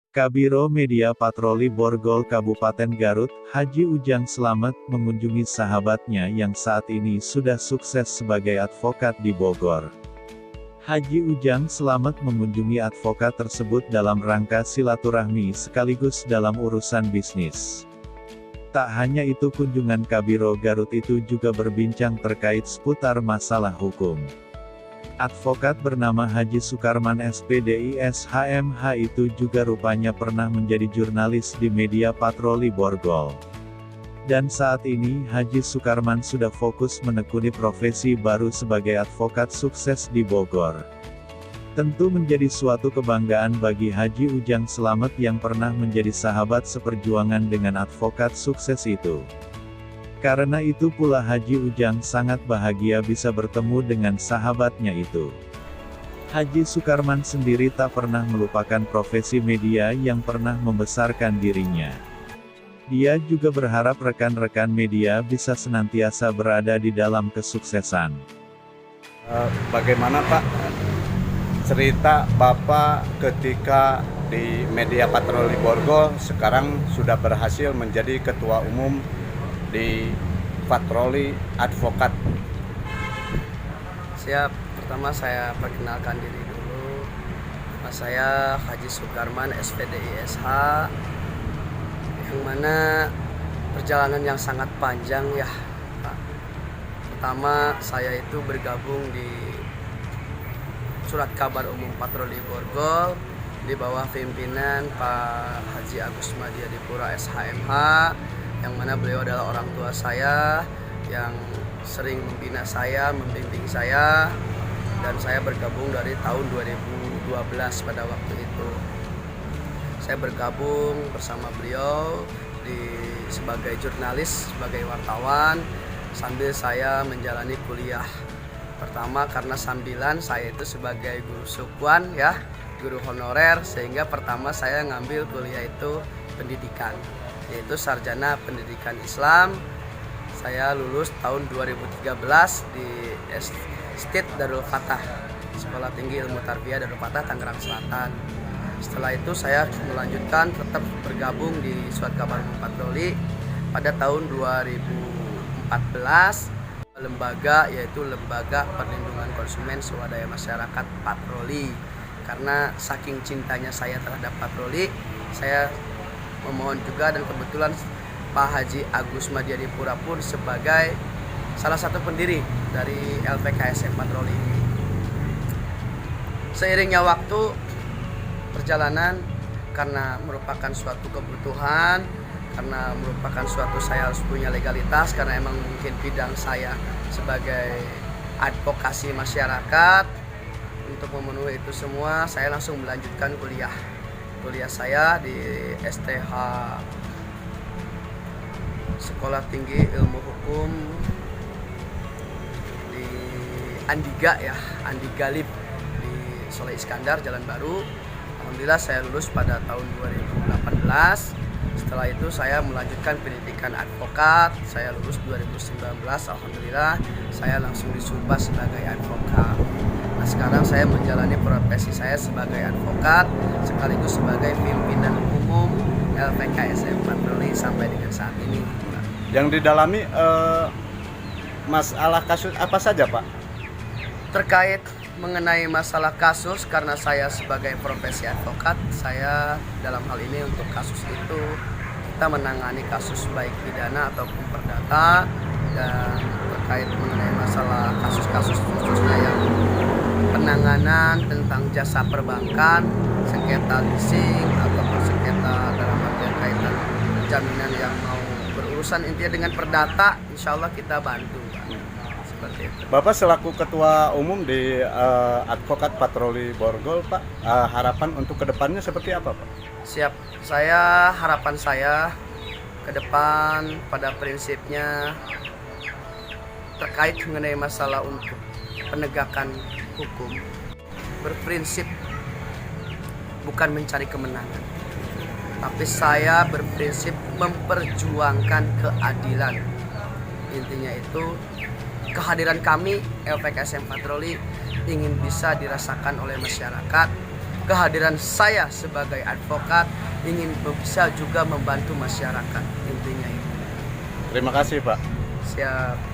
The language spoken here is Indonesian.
Kabiro Media Patroli Borgol Kabupaten Garut, Haji Ujang Slamet, mengunjungi sahabatnya yang saat ini sudah sukses sebagai advokat di Bogor. Haji Ujang Slamet mengunjungi advokat tersebut dalam rangka silaturahmi sekaligus dalam urusan bisnis. Tak hanya itu, kunjungan Kabiro Garut itu juga berbincang terkait seputar masalah hukum. Advokat bernama Haji Sukarman SPDI SHMH itu juga rupanya pernah menjadi jurnalis di Media Patroli Borgol. Dan saat ini Haji Sukarman sudah fokus menekuni profesi baru sebagai advokat sukses di Bogor. Tentu menjadi suatu kebanggaan bagi Haji Ujang Slamet yang pernah menjadi sahabat seperjuangan dengan advokat sukses itu. Karena itu pula Haji Ujang sangat bahagia bisa bertemu dengan sahabatnya itu. Haji Sukarman sendiri tak pernah melupakan profesi media yang pernah membesarkan dirinya. Dia juga berharap rekan-rekan media bisa senantiasa berada di dalam kesuksesan. Bagaimana Pak cerita Bapak ketika di Media Patroli Borgol sekarang sudah berhasil menjadi ketua umum di Patroli Advokat? Siap, pertama saya perkenalkan diri dulu. Nama saya Haji Sukarman SPDI SH, yang mana perjalanan yang sangat panjang ya Pak. Pertama saya itu bergabung di Surat Kabar Umum Patroli Borgol di bawah pimpinan Pak Haji Agus Madiadipura SHMH, yang mana beliau adalah orang tua saya yang sering membina saya, membimbing saya, dan saya bergabung dari tahun 2012 pada waktu itu. Saya bergabung bersama beliau sebagai jurnalis, sebagai wartawan, sambil saya menjalani kuliah. Pertama karena sambilan saya itu sebagai guru sukuan ya, guru honorer, sehingga pertama saya ngambil kuliah itu pendidikan, yaitu sarjana pendidikan Islam. Saya lulus tahun 2013 di State Darul Fatah, Sekolah Tinggi Ilmu Tarbiyah Darul Fatah, Tangerang Selatan. Setelah itu saya melanjutkan tetap bergabung di Surat Kabar Umum Patroli pada tahun 2014, lembaga yaitu Lembaga Perlindungan Konsumen Swadaya Masyarakat Patroli. Karena saking cintanya saya terhadap patroli, saya memohon juga, dan kebetulan Pak Haji Agus Madiadipura pun sebagai salah satu pendiri dari LPKSM Patroli. Seiringnya waktu perjalanan, karena merupakan suatu kebutuhan, karena merupakan suatu saya harus punya legalitas, karena emang mungkin bidang saya sebagai advokasi masyarakat. Untuk memenuhi itu semua, saya langsung melanjutkan kuliah saya di STH Sekolah Tinggi Ilmu Hukum di Andiga ya, Andi Galib di Soleh Iskandar, Jalan Baru. Alhamdulillah saya lulus pada tahun 2018. Setelah itu saya melanjutkan pendidikan advokat. Saya lulus 2019. Alhamdulillah saya langsung disumpah sebagai advokat. Nah, sekarang saya menjalani profesi saya sebagai advokat sekaligus sebagai pimpinan umum LPKSM Patroli sampai dengan saat ini. Yang didalami masalah kasus apa saja Pak? Terkait mengenai masalah kasus, karena saya sebagai profesi advokat, saya dalam hal ini untuk kasus itu kita menangani kasus baik pidana ataupun perdata, dan terkait mengenai masalah kasus-kasus khususnya yang penanganan tentang jasa perbankan, sengketa leasing ataupun sengketa dalam artian kaitan jaminan yang mau berurusan intinya dengan perdata, insya Allah kita bantu Pak. Seperti itu. Bapak selaku ketua umum di Advokat Patroli Borgol Pak, harapan untuk kedepannya seperti apa Pak? Siap, harapan saya ke depan pada prinsipnya terkait mengenai masalah untuk penegakan hukum, berprinsip bukan mencari kemenangan, tapi saya berprinsip memperjuangkan keadilan. Intinya itu kehadiran kami LPKSM Patroli ingin bisa dirasakan oleh masyarakat, kehadiran saya sebagai advokat ingin bisa juga membantu masyarakat, intinya itu. Terima kasih Pak. Siap.